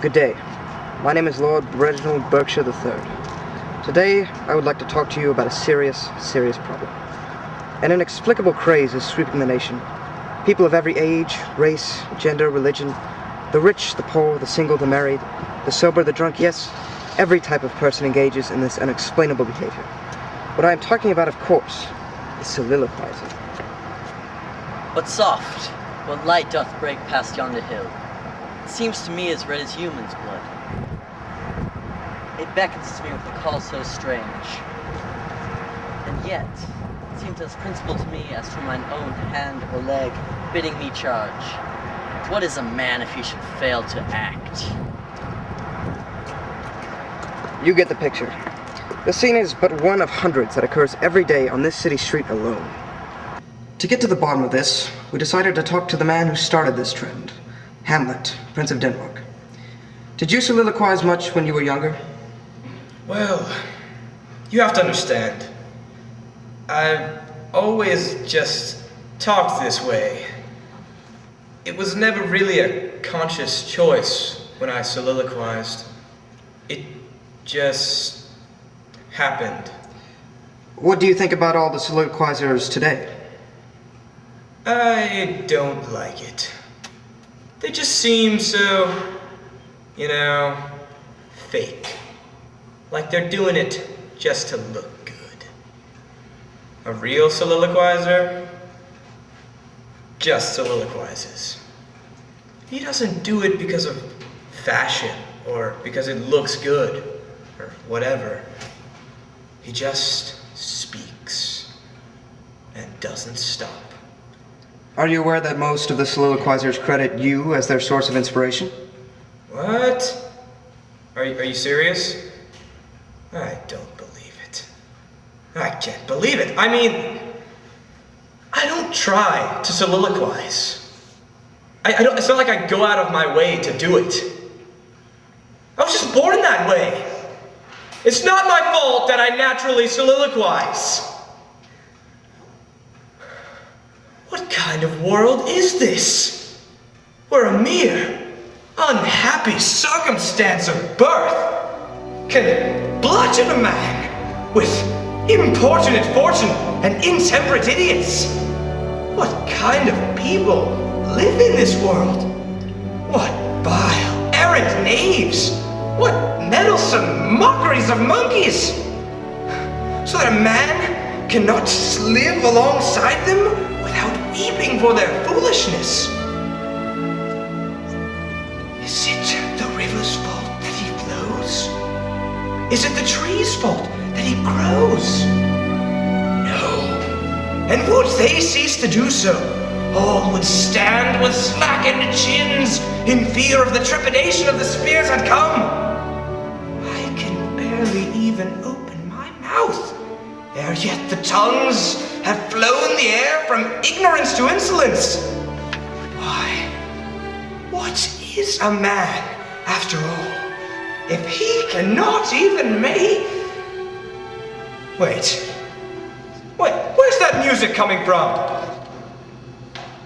Good day. My name is Lord Reginald Berkshire III. Today, I would like to talk to you about a serious problem. An inexplicable craze is sweeping the nation. People of every age, race, gender, religion, the rich, the poor, the single, the married, the sober, the drunk, yes, every type of person engages in this unexplainable behavior. What I am talking about, of course, is soliloquizing. What soft, what light doth break past yonder hill? It seems to me as red as human's blood. It beckons to me with a call so strange. And yet, it seems as principal to me as from mine own hand or leg, bidding me charge. What is a man if he should fail to act? You get the picture. The scene is but one of hundreds that occurs every day on this city street alone. To get to the bottom of this, we decided to talk to the man who started this trend, Hamlet, Prince of Denmark. Did you soliloquize much when you were younger? Well, you have to understand. I've always just talked this way. It was never really a conscious choice when I soliloquized. It just happened. What do you think about all the soliloquizers today? I don't like it. They just seem so, fake. Like they're doing it just to look good. A real soliloquizer just soliloquizes. He doesn't do it because of fashion or because it looks good or whatever. He just speaks and doesn't stop. Are you aware that most of the soliloquizers credit you as their source of inspiration? What? Are you serious? I don't believe it. I can't believe it. I mean, I don't try to soliloquize. It's not like I go out of my way to do it. I was just born that way. It's not my fault that I naturally soliloquize. What kind of world is this? Where a mere unhappy circumstance of birth can bludgeon a man with importunate fortune and intemperate idiots? What kind of people live in this world? What vile, errant knaves? What meddlesome mockeries of monkeys? So that a man cannot live alongside them without weeping for their foolishness. Is it the river's fault that he flows? Is it the tree's fault that he grows? No. And would they cease to do so, all would stand with slackened chins in fear of the trepidation of the spears that come. I can barely even open my mouth, ere yet the tongues have flown the air from ignorance to insolence. Why, what is a man, after all, if he cannot even make... Wait, where's that music coming from?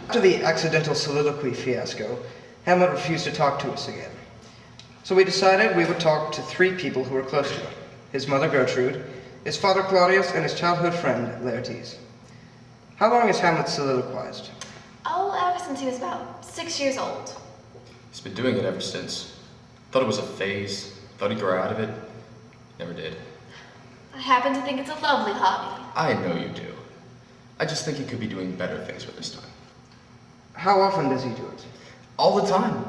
After the accidental soliloquy fiasco, Hamlet refused to talk to us again. So we decided we would talk to three people who were close to him: his mother Gertrude, his father Claudius, and his childhood friend Laertes. How long has Hamlet soliloquized? Oh, ever since he was about 6 years old. He's been doing it ever since. Thought it was a phase. Thought he'd grow out of it. Never did. I happen to think it's a lovely hobby. I know you do. I just think he could be doing better things with his time. How often does he do it? All the time.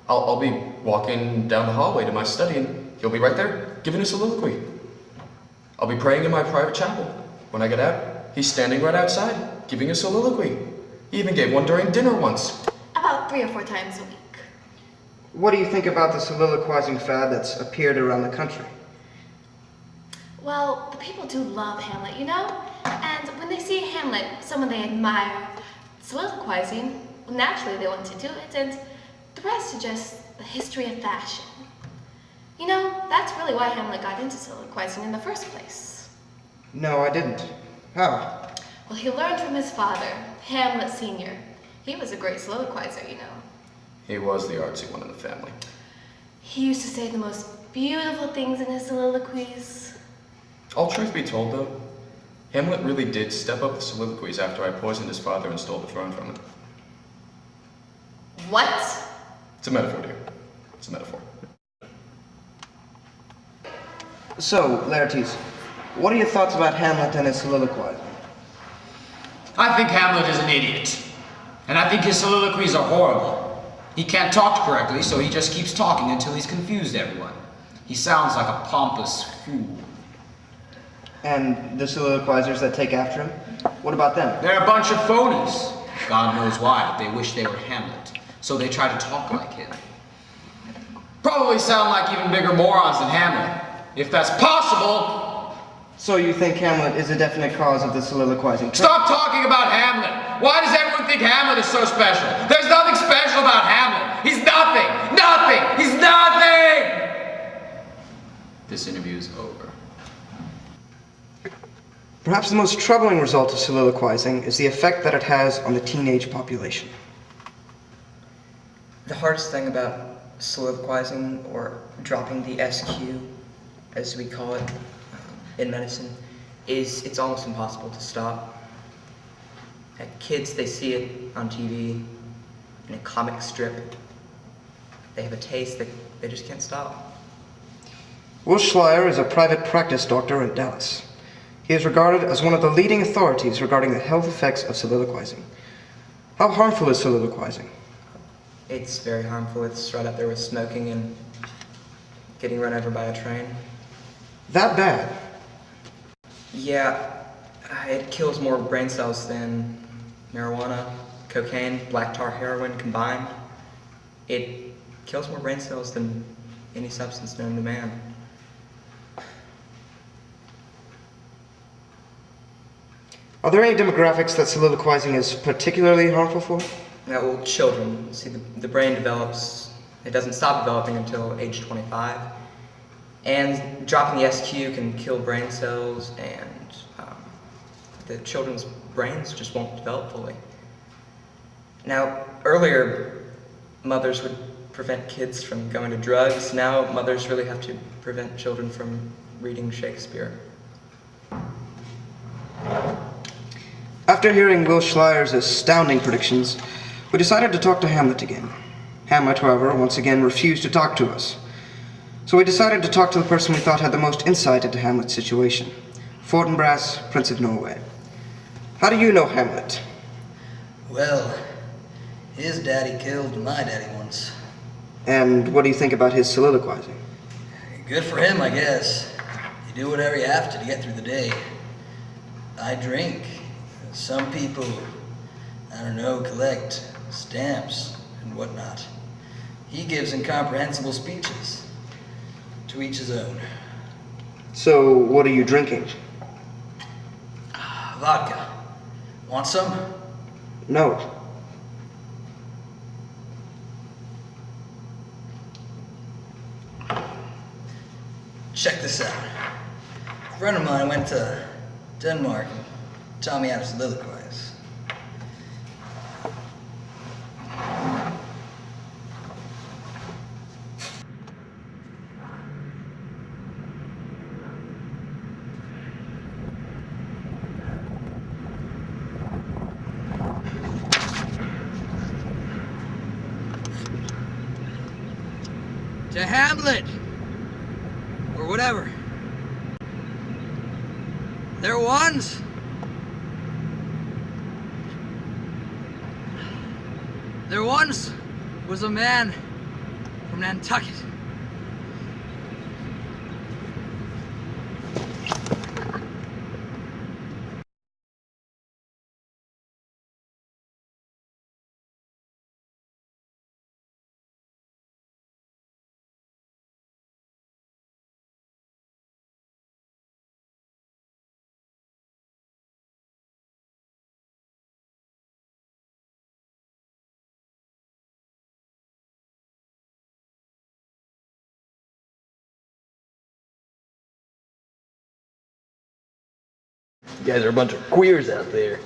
I'll be walking down the hallway to my study and he'll be right there, giving a soliloquy. I'll be praying in my private chapel. When I get out, he's standing right outside, giving a soliloquy. He even gave one during dinner once. About 3 or 4 times a week. What do you think about the soliloquizing fad that's appeared around the country? Well, the people do love Hamlet, And when they see Hamlet, someone they admire, soliloquizing, well, naturally they want to do it, and the rest is just the history of fashion. That's really why Hamlet got into soliloquizing in the first place. No, I didn't. How? Well, he learned from his father, Hamlet Sr. He was a great soliloquizer, He was the artsy one in the family. He used to say the most beautiful things in his soliloquies. All truth be told, though, Hamlet really did step up the soliloquies after I poisoned his father and stole the throne from him. What? It's a metaphor, dear. It's a metaphor. So, Laertes, what are your thoughts about Hamlet and his soliloquizing? I think Hamlet is an idiot. And I think his soliloquies are horrible. He can't talk correctly, so he just keeps talking until he's confused everyone. He sounds like a pompous fool. And the soliloquizers that take after him? What about them? They're a bunch of phonies. God knows why, but they wish they were Hamlet. So they try to talk like him. Probably sound like even bigger morons than Hamlet. If that's possible. So you think Hamlet is a definite cause of the soliloquizing? Stop talking about Hamlet! Why does everyone think Hamlet is so special? There's nothing special about Hamlet! He's nothing! Nothing! He's nothing! This interview is over. Perhaps the most troubling result of soliloquizing is the effect that it has on the teenage population. The hardest thing about soliloquizing, or dropping the SQ, as we call it in medicine, is it's almost impossible to stop. Kids, they see it on TV, in a comic strip. They have a taste that they just can't stop. Will Schleier is a private practice doctor in Dallas. He is regarded as one of the leading authorities regarding the health effects of soliloquizing. How harmful is soliloquizing? It's very harmful. It's right up there with smoking and getting run over by a train. That bad? Yeah, it kills more brain cells than marijuana, cocaine, black tar heroin combined. It kills more brain cells than any substance known to man. Are there any demographics that soliloquizing is particularly harmful for? Yeah, well, children. See, the brain develops, it doesn't stop developing until age 25. And dropping the SQ can kill brain cells, and the children's brains just won't develop fully. Now, earlier, mothers would prevent kids from going to drugs. Now, mothers really have to prevent children from reading Shakespeare. After hearing Will Schleier's astounding predictions, we decided to talk to Hamlet again. Hamlet, however, once again refused to talk to us. So we decided to talk to the person we thought had the most insight into Hamlet's situation, Fortinbras, Prince of Norway. How do you know Hamlet? Well, his daddy killed my daddy once. And what do you think about his soliloquizing? Good for him, I guess. You do whatever you have to get through the day. I drink. Some people, I don't know, collect stamps and whatnot. He gives incomprehensible speeches. To each his own. So, what are you drinking? Vodka. Want some? No. Check this out. A friend of mine went to Denmark and taught me how to soliloquize. To Hamlet, or whatever. There once was a man from Nantucket. You guys are a bunch of queers out there.